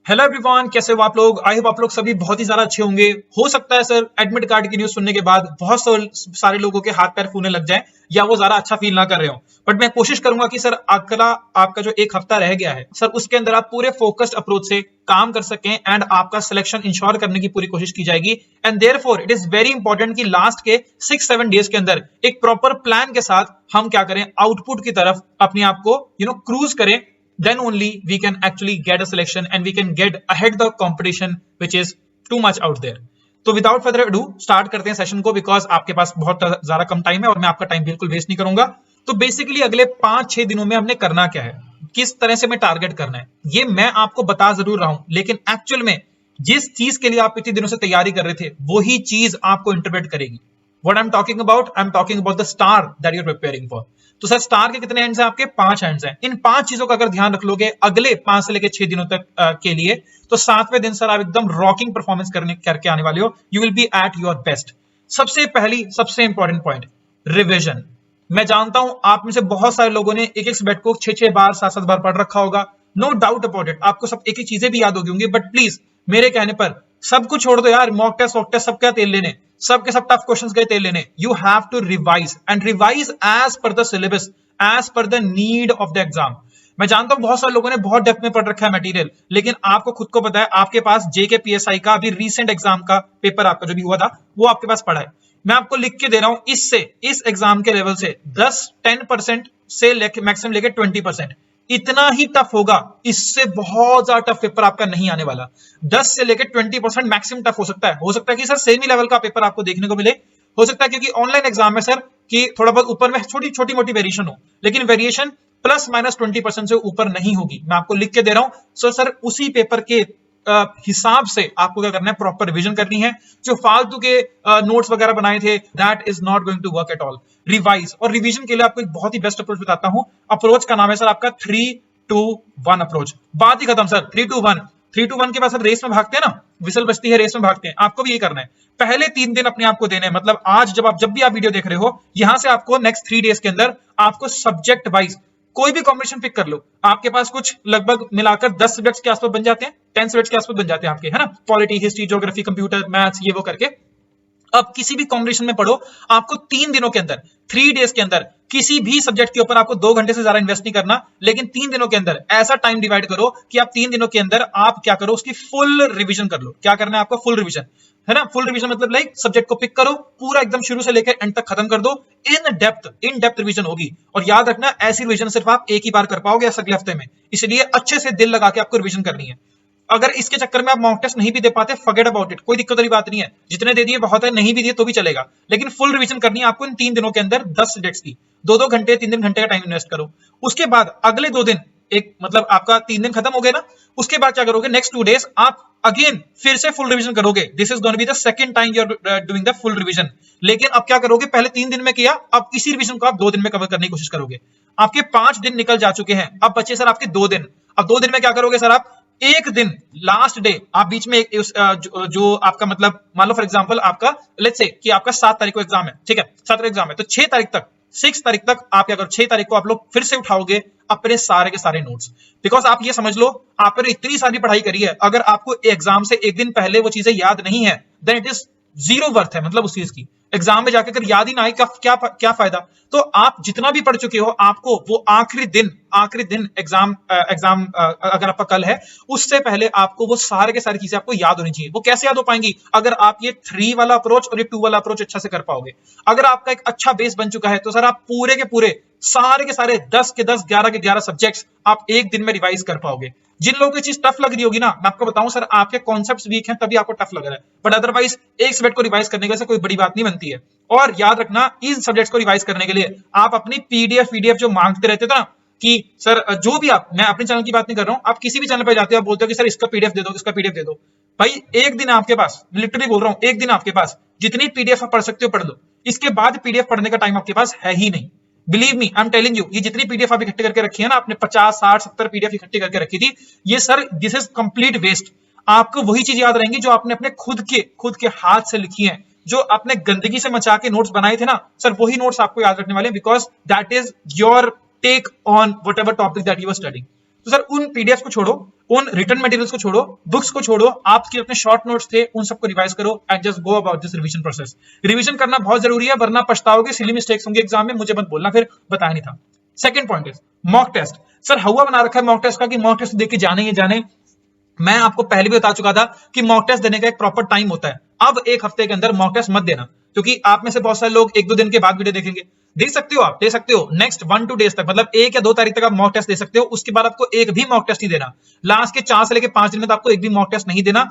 Hello everyone, कैसे हो आप लोग। आई होप आप लोग सभी बहुत ही ज्यादा अच्छे होंगे। हो सकता है सर एडमिट कार्ड की न्यूज सुनने के बाद बहुत सारे लोगों के हाथ पैर फूलने लग जाएं या वो ज्यादा अच्छा फील ना कर रहे हो, बट मैं कोशिश करूंगा कि सर अगला आपका जो एक हफ्ता रह गया है सर उसके अंदर आप पूरे फोकस्ड अप्रोच से काम कर सकें एंड आपका सिलेक्शन इंश्योर करने की पूरी कोशिश की जाएगी। And therefore it is very important कि लास्ट के 6-7 डेज के अंदर एक प्रॉपर प्लान के साथ हम क्या करें, आउटपुट की तरफ अपने आप को क्रूज करें। Then only we can actually get a selection and we can get ahead the competition which is too much out there. तो विदाउट फर्दर अडू स्टार्ट करते हैं सेशन को, बिकॉज आपके पास बहुत ज्यादा कम टाइम है और मैं आपका टाइम बिल्कुल वेस्ट नहीं करूंगा। तो बेसिकली अगले 5-6 दिनों में हमने करना क्या है, किस तरह से हमें टारगेट करना है, ये मैं आपको बता जरूर रहा हूं, लेकिन एक्चुअल में जिस चीज के लिए आप इतने दिनों से तैयारी कर रहे थे वही चीज आपको इंटरप्रेट करेगी। What I'm talking about? I'm talking about the star that you're preparing for. तो सर स्टार के कितने हैंड्स हैं आपके? 5 हैंड्स हैं। इन 5 चीजों का अगर ध्यान रख लोगे अगले 5 से लेकर 6 दिनों तक के लिए, तो 7वें दिन सर आप एकदम रॉकिंग परफॉर्मेंस करके आने वाले हो। You will be at your best. सबसे इंपॉर्टेंट पॉइंट, रिविजन। मैं जानता हूं आप में से बहुत सारे लोगों ने एक सब्जेक्ट को 6-6 बार 7-7 बार पढ़ रखा होगा। नो डाउट अबाउट इट, आपको सब एक चीजें भी याद होगी, बट प्लीज मेरे कहने पर सब कुछ छोड़ दो यार। मॉक टेस्ट सब क्या तेल लेने, सबके सब टफ क्वेश्चंस गए तेल लेने। You have to revise and revise as per the syllabus, as per the need of the exam. मैं जानता हूं बहुत सारे लोगों ने बहुत डेप्थ में पढ़ रखा है मटेरियल, लेकिन आपको खुद को पता है आपके पास जेके पीएसआई का अभी रीसेंट एग्जाम का पेपर आपका जो भी हुआ था वो आपके पास पड़ा है। मैं आपको लिख के दे रहा हूं, इस एग्जाम के लेवल से 10% से मैक्सिमम लेके 20% इतना ही टफ होगा। इससे बहुत ज्यादा टफ पेपर आपका नहीं आने वाला। 10 से लेकर 20% मैक्सिमम टफ हो सकता है कि सर सेम ही लेवल का पेपर आपको देखने को मिले। हो सकता है क्योंकि ऑनलाइन एग्जाम में सर कि थोड़ा बहुत ऊपर में छोटी छोटी मोटी वेरिएशन हो, लेकिन वेरिएशन +-20% से ऊपर नहीं होगी। मैं आपको लिख के दे रहा हूं। सो सर उसी पेपर के हिसाब से आपको क्या करना है, प्रॉपर रिवीजन करनी है। जो फालतू के नोट्स वगैरह बनाए थे that is not going to work at all. Revise और रिवीजन के लिए आपको एक बहुत ही बेस्ट अप्रोच बताता हूं। अप्रोच का नाम है सर आपका 3-2-1 अप्रोच। बात ही खत्म सर। 3-2-1 के बाद सर रेस में भागते हैं ना, विसल बजती है, रेस में भागते हैं। आपको भी ये करना है। पहले 3 दिन अपने आप को देने हैं, मतलब आज जब भी आप वीडियो देख रहे हो, यहां से आपको नेक्स्ट 3 डेज के अंदर आपको सब्जेक्ट वाइज कोई भी कॉम्बिनेशन पिक कर लो। आपके पास कुछ लगभग मिलाकर 10 सब्जेक्ट्स के आसपास बन जाते हैं, 10 सब्जेक्ट्स के आसपास बन जाते हैं आपके, है ना। Polity, history, geography, computer, maths, ये वो करके अब किसी भी कॉम्बिनेशन में पढ़ो। आपको 3 दिनों के अंदर, 3 डेज के अंदर किसी भी सब्जेक्ट के ऊपर आपको 2 घंटे से ज्यादा इन्वेस्ट नहीं करना, लेकिन 3 दिनों के अंदर ऐसा टाइम डिवाइड करो कि आप 3 दिनों के अंदर आप क्या करो, उसकी फुल रिवीजन कर लो। क्या करना है आपको? फुल रिवीजन, है ना। फुल रिवीजन मतलब लाइक सब्जेक्ट को पिक करो, पूरा एकदम शुरू से लेकर एंड तक खत्म कर दो। इन डेप्थ रिवीजन होगी। और याद रखना, ऐसी रिवीजन सिर्फ आप एक ही बार कर पाओगे अगले हफ्ते में, इसलिए अच्छे से दिल लगा के आपको रिवीजन करनी है। अगर इसके चक्कर में आप मॉक टेस्ट नहीं भी दे पाते, फॉरगेट अबाउट इट, कोई दिक्कत वाली बात नहीं है। जितने दे दिए बहुत है, नहीं भी दिए तो भी चलेगा, लेकिन फुल रिवीजन करनी है आपको इन 3 दिनों के अंदर 10 सब्जेक्ट्स की। 2-2 घंटे, 3-3 घंटे का टाइम इन्वेस्ट करो। उसके बाद अगले 2 दिन, एक मतलब आपका 3 दिन खत्म हो गए ना, उसके बाद क्या करोगे, नेक्स्ट 2 डेज आप अगेन फिर से फुल रिवीजन करोगे। This is going to be the second time you are doing the full revision. लेकिन अब क्या करोगे, पहले 3 दिन में किया, अब इसी रिवीजन को आप 2 दिन में कवर करने की कोशिश करोगे। आपके 5 दिन निकल जा चुके हैं, अब बचे सर आपके 2 दिन। अब 2 दिन में क्या करोगे सर आप, एक दिन लास्ट डे आप बीच में जो आपका मतलब मान लो फॉर एग्जांपल आपका लेट्स से कि आपका 7 तारीख को एग्जाम है, ठीक है, 7 तारीख एग्जाम है, तो 6 तारीख तक, 6 तारीख तक आप क्या करो, 6 तारीख को आप लोग फिर से उठाओगे अपने सारे के सारे नोट्स। बिकॉज आप ये समझ लो, आपने इतनी सारी पढ़ाई करी है, अगर आपको एग्जाम से एक दिन पहले वो चीजें याद नहीं है, then it is zero worth है, मतलब उस चीज की। एग्जाम में जाकर याद ही ना आए क्या फायदा। तो आप जितना भी पढ़ चुके हो, आपको वो आखिरी दिन एग्जाम अगर आपका कल है, उससे पहले आपको वो सारे के सारी चीजें आपको याद होनी चाहिए। वो कैसे याद हो पाएंगी? अगर आप ये 3 वाला अप्रोच और ये 2 वाला अप्रोच अच्छा से कर पाओगे। अगर आपका एक अच्छा बेस बन चुका है, तो सर आप पूरे के पूरे सारे के सारे 10 के 10, 11 के 11 सब्जेक्ट्स आप एक दिन में रिवाइज कर पाओगे। जिन लोगों की चीज टफ लग रही होगी ना, मैं आपको बताऊं सर, आपके कॉन्सेप्ट्स वीक हैं तभी आपको टफ लग रहा है, बट अदरवाइज एक सब्जेक्ट को रिवाइज करने से कोई बड़ी बात नहीं बनती है। और याद रखना, इन सब्जेक्ट्स को रिवाइज करने के लिए आप अपनी पीडीएफ जो मांगते रहते थे ना कि सर जो भी आप, मैं अपने चैनल की बात नहीं कर रहा हूं, आप किसी भी चैनल पर जाते हो, आप बोलते हो कि सर इसका पीडीएफ दे दो, इसका पीडीएफ दे दो। भाई एक दिन आपके पास, लिटरली बोल रहा हूं, एक दिन आपके पास जितनी पीडीएफ आप पढ़ सकते हो पढ़ लो। इसके बाद पीडीएफ पढ़ने का टाइम आपके पास है ही नहीं। Believe me, I am telling you, ये जितनी पीडीएफ आप इकट्ठी करके रखी है ना, आपने 50, 60, 70 पीडीएफ इकट्ठी करके रखी थी, ये sir this is complete waste. आपको वही चीज याद रहेंगी जो आपने अपने खुद के हाथ से लिखी है, जो आपने गंदगी से मचा के नोट्स बनाए थे ना सर, वही नोट्स आपको याद रखने वाले हैं, because that is your take on whatever topic that you are studying. तो सर उन पीडीएफ को छोड़ो, उन रिटर्न मटेरियल्स को छोड़ो, बुक्स को छोड़ो, आपके अपने शॉर्ट नोट्स थे उन सबको रिवाइज करो and just go about this revision process. Revision करना बहुत जरूरी है, वरना पछताओगे, सिली मिस्टेक्स होंगे एग्जाम में, मुझे मत बोलना फिर बताया नहीं था। Second point is mock test. Sir हवा बना रखा है मॉक टेस्ट का कि मॉक टेस्ट देख के जाने ही जाने। मैं आपको पहले भी बता चुका था कि मॉक टेस्ट देने का एक प्रॉपर टाइम होता है। अब एक हफ्ते के अंदर मॉक टेस्ट मत देना, क्योंकि आप में से बहुत सारे लोग 1-2 दिन के बाद वीडियो देखेंगे। दे सकते हो, आप दे सकते हो नेक्स्ट 1-2 डेज तक, मतलब 1 या 2 तारीख तक आप मॉक टेस्ट दे सकते हो। उसके बाद आपको एक भी मॉक टेस्ट नहीं देना। लास्ट के 4 से लेकर 5 दिन में तो आपको एक भी मॉक टेस्ट नहीं देना।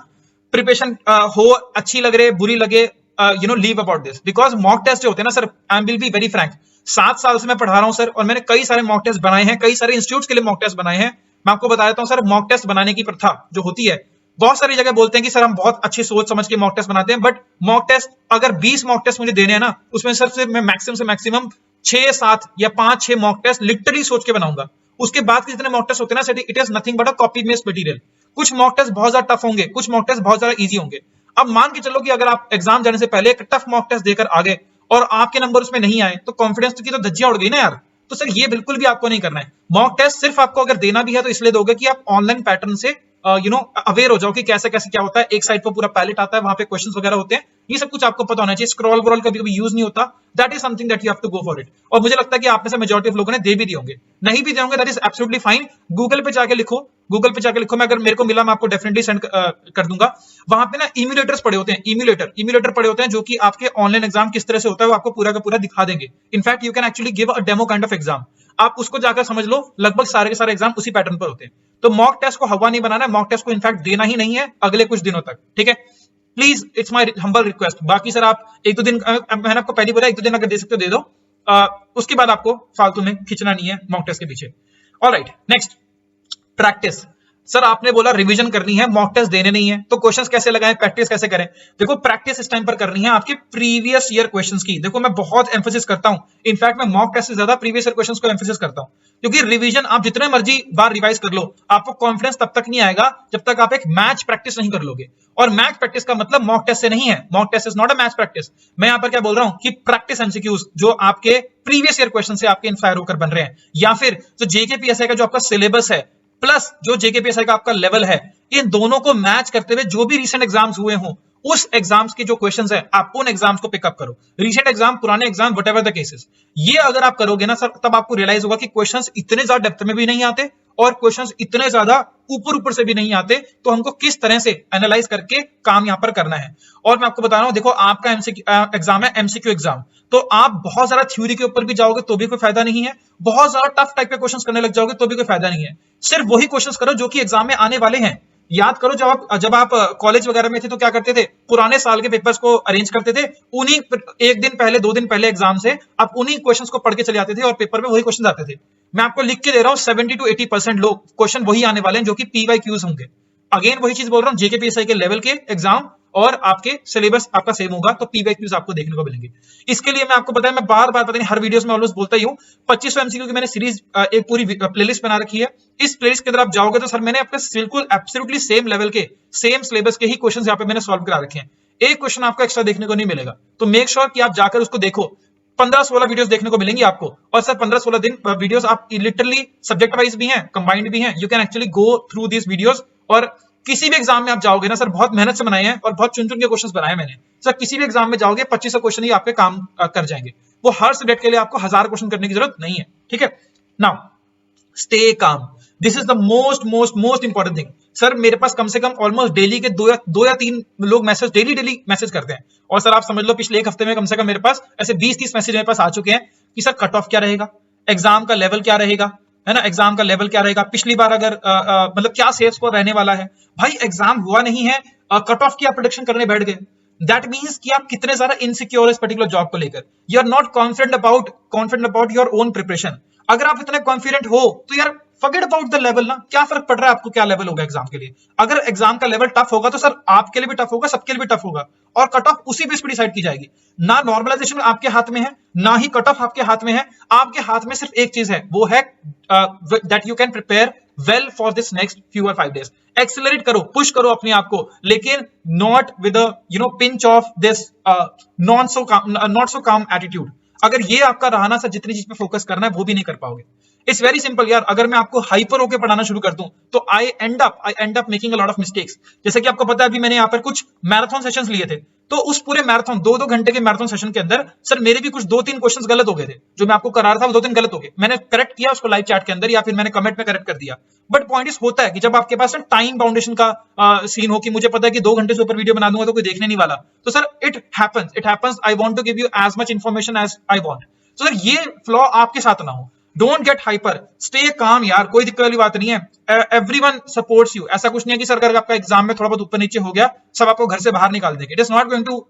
प्रिपरेशन हो, अच्छी लग रहे बुरी लगे, leave about this, because mock test जो होते हैं ना sir, I will be very frank, 7 साल से मैं पढ़ा रहा हूं सर, और मैंने कई सारे मॉक टेस्ट बनाए हैं, कई सारे इंस्टीट्यूट्स के लिए मॉक टेस्ट बनाए हैं। मैं आपको बता देता हूं सर, मॉक टेस्ट बनाने की प्रथा जो होती है, बहुत सारी जगह बोलते हैं कि सर हम बहुत अच्छी सोच समझ के मॉक टेस्ट बनाते हैं, बट मॉक टेस्ट अगर 20 मॉक टेस्ट मुझे देने हैं ना, उसमें सर से मैं मैक्सिमम से मैक्सिमम 6-7 या 5-6 मॉक टेस्ट लिटरली सोच के बनाऊंगा। उसके बाद के जितने मॉक टेस्ट होते हैं ना sir, it is nothing but a copy paste material. कुछ मॉक टेस्ट बहुत ज्यादा टफ होंगे, कुछ मॉक टेस्ट बहुत ज्यादा इजी होंगे। अब मान के चलो कि अगर आप एग्जाम जाने से पहले एक टफ मॉक टेस्ट देकर आ गए और आपके नंबर उसमें नहीं आए, तो कॉन्फिडेंस की तो धज्जियां उड़ गई ना यार। तो सर ये बिल्कुल भी आपको नहीं करना है। मॉक टेस्ट सिर्फ आपको अगर देना भी है तो इसलिए दोगे कि आप ऑनलाइन पैटर्न से अवेयर हो जाओ कि कैसे कैसे क्या होता है। एक साइड पर पूरा पैलेट आता है, वहां पे क्वेश्चंस वगैरह होते हैं, ये सब कुछ आपको पता होना चाहिए। स्क्रॉल व्रॉल कभी कभी यूज नहीं होता, that is something that you have to go for it. और मुझे लगता है कि आप में से मेजॉरिटी ऑफ लोगों ने दे भी दिए होंगे, नहीं भी दिए होंगे, that is absolutely fine. Google पे जाके लिखो, गूगल पे जाके लिखो, मैं अगर मेरे को मिला मैं आपको डेफिनेटली सेंड कर दूंगा। वहां पे ना इम्यूलेटर्स पड़े होते हैं, इम्यूलेटर पड़े होते हैं, जो कि आपके ऑनलाइन एग्जाम किस तरह से होता है वो आपको पूरा का पूरा दिखा देंगे। In fact you can actually give a demo kind of exam. आप उसको जाकर समझ लो, लगभग सारे के सारे एग्जाम उसी पैटर्न पर होते हैं। तो मॉक टेस्ट को हवा नहीं बनाना है, मॉक टेस्ट को इनफैक्ट देना ही नहीं है अगले कुछ दिनों तक, ठीक है। Please, it's my humble request. बाकी सर आप 1-2 दिन, मैंने आपको पहले बोला 1-2 दिन अगर दे सकते हो दे दो, उसके बाद आपको फालतू में खींचना नहीं है मॉक टेस्ट के पीछे। Alright, next practice. सर आपने बोला रिवीजन करनी है, मॉक टेस्ट देने नहीं है, तो क्वेश्चंस कैसे लगाएं, प्रैक्टिस कैसे करें। देखो प्रैक्टिस इस टाइम पर करनी है आपके प्रीवियस ईयर क्वेश्चंस की। देखो मैं बहुत एम्फेसिस करता हूं, इनफैक्ट मैं मॉक टेस्ट से ज्यादा प्रीवियस ईयर क्वेश्चंस को एम्फेसिस करता हूं, क्योंकि रिवीजन आप जितने मर्जी बार रिवाइज कर लो, आपको कॉन्फिडेंस तब तक नहीं आएगा जब तक आप एक मैच प्रैक्टिस नहीं कर लोगे। और मैच प्रैक्टिस का मतलब मॉक टेस्ट से नहीं है, mock test is not a match practice. मैं यहां पर क्या बोल रहा हूं कि प्रैक्टिस एमसीक्यूज जो आपके प्रीवियस ईयर क्वेश्चन से आपके इंस्पायर होकर बन रहे हैं, या फिर जो जेकेपीएसआई का जो आपका सिलेबस है प्लस जो जेकेपीएसआई का आपका लेवल है, इन दोनों को मैच करते हुए जो भी रिसेंट एग्जाम्स हुए हों, उस एग्जाम्स के जो क्वेश्चंस है आप उन एग्जाम्स को पिकअप करो। रिसेंट एग्जाम, पुराने एग्जाम, व्हाटएवर द केसेस, ये अगर आप करोगे ना सर, तब आपको रियलाइज होगा कि क्वेश्चंस इतने ज्यादा डेप्थ में भी नहीं आते और क्वेश्चंस इतने ज्यादा ऊपर से भी नहीं आते। तो हमको किस तरह से एनालाइज करके काम यहां पर करना है। और मैं आपको बता रहा हूं, देखो आपका एग्जाम है एमसीक्यू एग्जाम, तो आप बहुत ज्यादा थ्योरी के ऊपर भी जाओगे तो भी कोई फायदा नहीं है, बहुत ज्यादा टफ टाइप के क्वेश्चंस करने लग जाओगे तो भी कोई फायदा नहीं है। सिर्फ वही क्वेश्चंस करो जो कि एग्जाम में आने वाले हैं। याद करो जब आप कॉलेज वगैरह में थे तो क्या करते थे, पुराने साल के पेपर्स को अरेंज करते थे, उन्हीं 1 दिन पहले 2 दिन पहले एग्जाम से आप उन्हीं क्वेश्चंस को पढ़ के चले आते थे और पेपर में वही क्वेश्चन आते थे। मैं आपको लिख के दे रहा हूं 70 to 80% लोग क्वेश्चन वही आने वाले हैं जो कि पीवाईक्यूज होंगे। अगेन वही चीज बोल रहा हूं, जेकेपीएसआई के लेवल के एग्जाम और आपके सिलेबस आपका सेम होगा तो पीवाईक्यूज आपको देखने को मिलेंगे। इसके लिए मैं आपको बताया, मैं बार बार पता नहीं हर वीडियोस में ऑलमोस्ट बोलता ही हूं, 2500 एमसीक्यू की मैंने सीरीज एक पूरी प्लेलिस्ट बना रखी है। इस प्लेलिस्ट के अंदर आप जाओगे तो सर मैंने आपके बिल्कुल एब्सोल्युटली सेम लेवल के, सेम सिलेबस के ही क्वेश्चन यहाँ पे मैंने सॉल्व करा रखे हैं। एक क्वेश्चन आपको एक्स्ट्रा देखने को नहीं मिलेगा, तो मेक श्योर कि आप जाकर उसको देखो। 15-16 वीडियोस देखने को मिलेंगी आपको, और सर 15-16 दिन वीडियोस आप लिटरली सब्जेक्ट वाइज भी हैं, कंबाइंड भी हैं। You can actually go through this videos, और किसी भी एग्जाम में आप जाओगे ना सर, बहुत मेहनत से बनाए हैं और बहुत चुन चुन के क्वेश्चंस बनाए मैंने सर। किसी भी एग्जाम में जाओगे 2500 क्वेश्चन ही आपके काम कर जाएंगे। वो हर सब्जेक्ट के लिए आपको 1000 क्वेश्चन करने की जरूरत नहीं है, ठीक है। Now stay calm, this is the most important thing. Sir मेरे पास कम से कम ऑलमोस्ट डेली के 2 या 3 लोग मैसेज डेली मैसेज करते हैं, और सर आप समझ लो पिछले 1 हफ्ते में कम से कम मेरे पास ऐसे 20-30 मैसेज मेरे पास आ चुके हैं कि सर कट ऑफ क्या रहेगा, एग्जाम का लेवल क्या रहेगा, है ना, एग्जाम का लेवल क्या रहेगा, पिछली बार अगर मतलब क्या सेफ स्कोर रहने वाला है। भाई एग्जाम हुआ नहीं है, कट ऑफ की आप प्रेडिक्शन करने बैठ गए, दैट मींस कि आप कितने ज्यादा इनसिक्योर इस पर्टिकुलर जॉब को लेकर, you are not confident about your own preparation. अगर आप इतने कॉन्फिडेंट हो तो यार फॉरगेट अबाउट द लेवल ना, क्या फर्क पड़ रहा है आपको क्या लेवल होगा एग्जाम के लिए। अगर एग्जाम का लेवल टफ होगा तो सर आपके लिए भी टफ होगा, सबके लिए भी टफ होगा, और कट ऑफ उसी बेस पे डिसाइड की जाएगी। ना नॉर्मलाइजेशन आपके हाथ में है, ना ही कट ऑफ आपके हाथ में है। आपके हाथ में सिर्फ एक चीज है, वो है that you can prepare well for this next few or 5 days। Accelerate करो, पुश करो अपने आप को, लेकिन not with pinch of this not so काम एटीट्यूड। अगर ये आपका रहा ना सर, जितनी चीज पे फोकस करना है वो भी नहीं कर पाओगे। इट्स वेरी सिंपल यार, अगर मैं आपको हाइपर होकर पढ़ाना शुरू कर दूं तो I end up making a lot of mistakes. जैसे कि आपको पता है अभी मैंने यहाँ पर कुछ मैराथन सेशंस लिए थे, तो उस पूरे मैराथन 2-2 घंटे के मैराथन सेशन के अंदर सर मेरे भी कुछ 2-3 क्वेश्चंस गलत हो गए थे, जो मैं आपको करा रहा था वो 2-3 गलत हो गए, मैंने करेक्ट किया उसको लाइव चैट के अंदर या फिर मैंने कमेंट में करेक्ट कर दिया। बट पॉइंट इस होता है कि जब आपके पास टाइम बाउंडेशन का सीन हो कि मुझे पता है कि 2 घंटे से ऊपर वीडियो बना दूंगा तो कोई देखने नहीं वाला, तो sir it happens. I want to give you as much information as I want. तो सर ये फ्लॉ आपके साथ ना हो, don't get hyper, stay calm यार, कोई दिक्कत वाली बात नहीं है। एवरीवन सपोर्ट्स यू, ऐसा कुछ नहीं है कि सर अगर आपका एग्जाम में थोड़ा बहुत ऊपर नीचे हो गया सब आपको घर से बाहर निकाल देंगे, it is not going to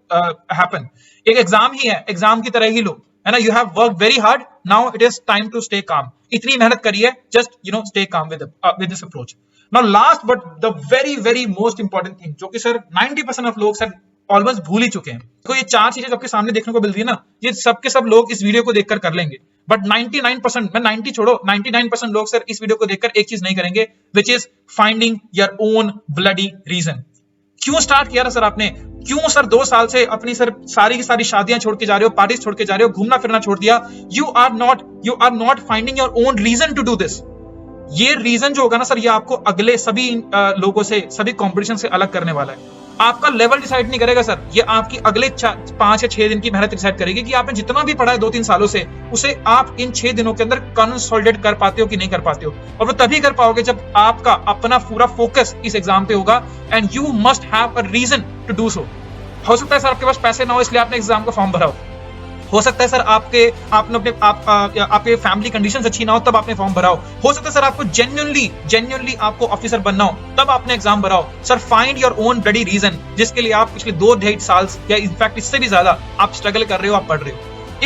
happen. एक एग्जाम ही है, एग्जाम की तरह ही लो, है ना। You have work very hard, now it is time to stay calm. इतनी मेहनत करिए, just stay calm with this approach. Now last but the very very most important thing, जो कि सर 90% ऑफ लोग सर ऑलमोस्ट भूल ही चुके हैं। तो ये 4 चीजें आपके सामने देखने को मिल रही है ना, ये सबके सब लोग इस वीडियो को देखकर कर लेंगे, बट 99%, मैं 90 छोड़ो, 99% लोग सर इस वीडियो को देखकर एक चीज नहीं करेंगे, which is finding your own bloody reason. क्यों स्टार्ट किया सर आपने? क्यों सर 2 साल से अपनी सर सारी की सारी शादियां छोड़ के जा रहे हो, पार्टीज छोड़ के जा रहे हो, घूमना फिरना छोड़ दिया? You are not finding your own reason to do this. ये रीजन जो होगा ना सर, ये आपको अगले सभी लोगों से, सभी कॉम्पिटिशन से अलग करने वाला है। आपका लेवल डिसाइड नहीं करेगा सर, ये आपकी अगले 5 या 6 दिन की मेहनत डिसाइड करेगी कि आपने जितना भी पढ़ा है 2-3 सालों से, उसे आप इन 6 दिनों के अंदर कंसोलिडेट कर पाते हो कि नहीं कर पाते हो। और वो तभी कर पाओगे जब आपका अपना पूरा फोकस इस एग्जाम पे होगा, and you must have a reason to do so. हो सकता है सर आपके पास पैसे ना हो इसलिए आपने एग्जाम का फॉर्म भरा हो सकता है सर आपके फैमिली कंडीशंस अच्छी ना हो तब आपने फॉर्म भरा हो सकता है सर आपको जेन्युइनली आपको ऑफिसर बनना हो तब आपने एग्जाम भरा हो। Sir find your own bloody reason, जिसके लिए आप पिछले 2-2.5 साल या इनफैक्ट इससे भी ज्यादा आप स्ट्रगल कर रहे हो, आप पढ़ रहे हो।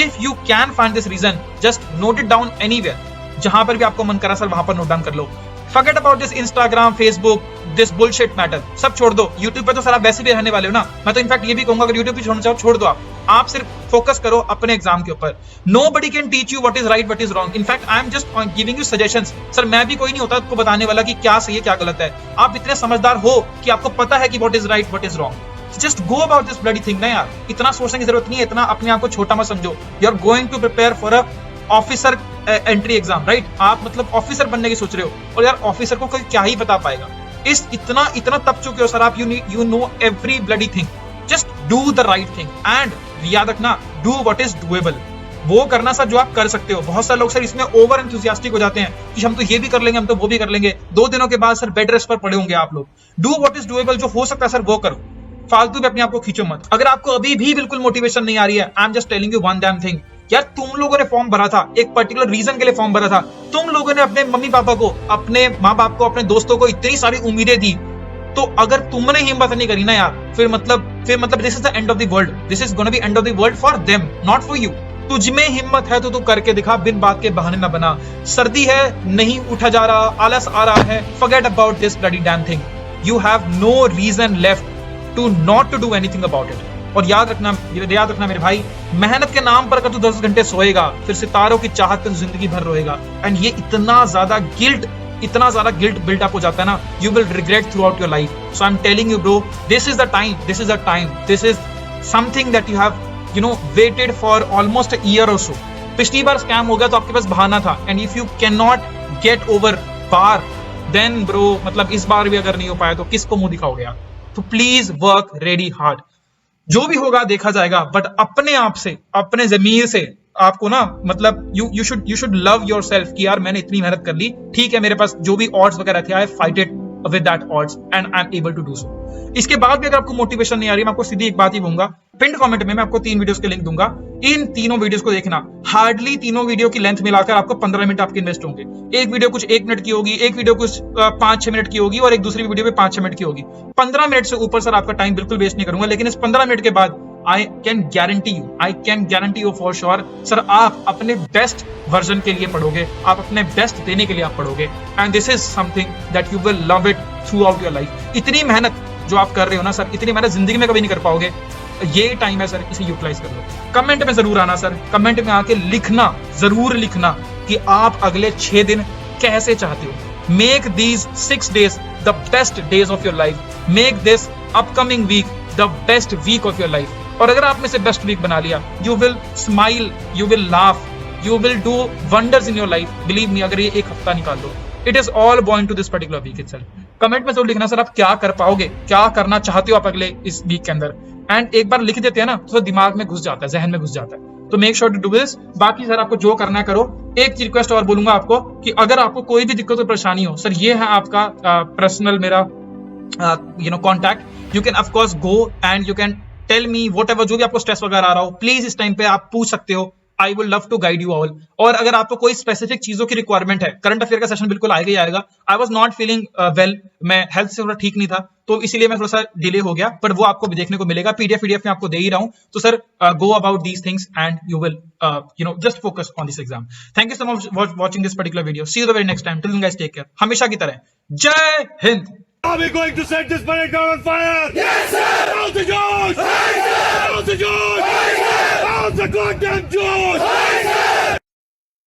If you can find this reason, just note it down anywhere, जहां पर भी आपको मन करा सर वहां पर नोट डाउन कर लो। Forget about this Instagram, Facebook, this bullshit matter, सब छोड़ दो। YouTube पे तो सर आप वैसे भी रहने वाले हो ना, मैं तो इनफैक्ट ये भी कहूंगा अगर YouTube पे छोड़ना चाहो छोड़ दो, आप सिर्फ फोकस करो अपने एग्जाम के ऊपर। Nobody can teach you what is right, what is wrong. In fact, I am just giving you suggestions. Sir मैं भी कोई नहीं होता आपको बताने वाला कि क्या सही है क्या गलत है। आप इतने समझदार हो कि आपको पता है कि what is right, what is wrong. Just go about this bloody thing ना यार, इतना सोचने की जरूरत नहीं है, इतना अपने आप को छोटा मत समझो। You are going to prepare for a officer entry exam, right? आप मतलब ऑफिसर बनने की सोच रहे हो, और यार ऑफिसर को कोई क्या ही बता पाएगा। इतना तप चुके हो सर आप, you know every bloody thing. Just do the right thing and याद रखना, डू व्हाट इज डूएबल। वो करना सर जो आप कर सकते हो। बहुत सारे लोग सर इसमें ओवर एंथुसियास्टिक हो जाते हैं कि हम तो ये भी कर लेंगे, हम तो वो भी कर लेंगे। 2 दिनों के बाद सर बेड रेस्ट पर पड़े होंगे आप लोग। डू व्हाट इज डूएबल, जो हो सकता है सर वो करो, फालतू में अपने आप को खींचो मत। अगर आपको अभी भी बिल्कुल मोटिवेशन नहीं आ रही है, I am just telling you one damn thing, यार तुम लोगों ने फॉर्म भरा था, एक पर्टिकुलर रीजन के लिए फॉर्म भरा था। तुम लोगों ने अपने मम्मी पापा को, अपने माँ बाप को, अपने दोस्तों को इतनी सारी उम्मीदें दी, तो अगर तुमने हिम्मत नहीं करी ना यार, फिर मतलब this is the end of the world. This is gonna be end of the world for them, not for you. तुझ में हिम्मत है तो तू करके दिखा, बिन बात के बहाने ना बना। सर्दी है, नहीं उठा जा रहा, आलस आ रहा है, forget about this bloody damn thing. You have no reason left to not to do anything about it. और याद रखना मेरे भाई, मेहनत के नाम पर अगर तू 10 घंटे सोएगा, फिर सितारों की चाहत पे जिंदगी भर रोएगा। एंड ये इतना ज्यादा गिल्ट बिल्ड अप हो जाता है ना, you will regret through out your life. So I am telling you bro, this is the time, this is something that you have waited for almost a year और सो। पिछली बार scam हो गया तो आपके पास बहाना था, and if you can not get over bar, then bro मतलब इस बार भी अगर नहीं हो पाया तो किसको मुंह दिखाओगे आप? तो प्लीज वर्क रेडी हार्ड। जो भी होगा देखा जाएगा, बट अपने आप से, अपने जमीर से आपको ना मतलब यू शुड लव योरसेल्फ कि यार मैंने इतनी मेहनत कर ली, ठीक है मेरे पास जो भी ऑड्स वगैरह थे, I fight it with that odds and I am able to do so. इसके बाद भी अगर आपको मोटिवेशन नहीं आ रही, मैं आपको सीधी एक बात ही कहूंगा, पिन कमेंट में मैं आपको 3 वीडियोस के लिंक दूंगा। इन तीनों वीडियोस को देखना, हार्डली तीनों वीडियो की लेंथ मिलाकर आपको 15 मिनट आपके इन्वेस्ट होंगे। एक वीडियो कुछ 1 मिनट की होगी, एक वीडियो कुछ 5-6 मिनट की होगी, और एक दूसरी वीडियो पे 5-6 मिनट की होगी। 15 मिनट से ऊपर सर आपका टाइम बिल्कुल वेस्ट नहीं करूंगा, लेकिन इस 15 मिनट के बाद I can guarantee you for sure sir आप अपने बेस्ट वर्जन के लिए पढ़ोगे, आप अपने बेस्ट देने के लिए आप पढ़ोगे, and this is something that you will love it through out your life. इतनी मेहनत जो आप कर रहे हो ना सर, इतनी मेहनत जिंदगी में कभी नहीं कर पाओगे। ये टाइम है सर, इसे यूटिलाइज कर लो। कमेंट में जरूर आना सर, कमेंट में आके जरूर लिखना कि आप अगले 6 दिन कैसे चाहते हो। Make these 6 days the best days of your life, make this upcoming week the best week of your life. और अगर आप में से बेस्ट वीक बना लिया, you will smile, you will laugh, you will do wonders in your life, believe me, अगर ये एक हफ्ता निकाल दो. It is all boiling to this particular week itself. Comment में जरूर लिखना सर आप क्या कर पाओगे, क्या करना चाहते हो आप अगले इस वीक के अंदर. एंड एक बार लिख देते हैं ना तो दिमाग में घुस जाता है, जहन में घुस जाता है. तो make sure to do this. बाकी सर आपको जो करना है करो. एक रिक्वेस्ट और बोलूंगा आपको कि अगर आपको कोई भी दिक्कत और परेशानी हो, सर ये है आपका पर्सनल मेरा contact. You can of course go and you can tell me whatever, जो भी आपको स्ट्रेस वगैरह आ रहा हो, प्लीज इस टाइम पे आप पूछ सकते हो. I will love to guide you all. और अगर आपको कोई स्पेसिफिक चीजों की रिक्वायरमेंट है, करंट अफेयर का सेशन बिल्कुल आएगा ही आएगा. I was not feeling well, मैं हेल्थ से थोड़ा ठीक नहीं था, तो इसीलिए मैं थोड़ा सा डिले हो गया, पर वो आपको भी देखने को मिलेगा. पीडीएफ में आपको दे ही रहा हूं. तो sir go about these things and you will just focus on this exam. Thank you so much watching this particular video. See you the very next time. Till then guys take care. हमेशा की तरह जय Hind. Are we going to set this planet on fire? Yes, sir! How's the George? How's the George? How's the goddamn George?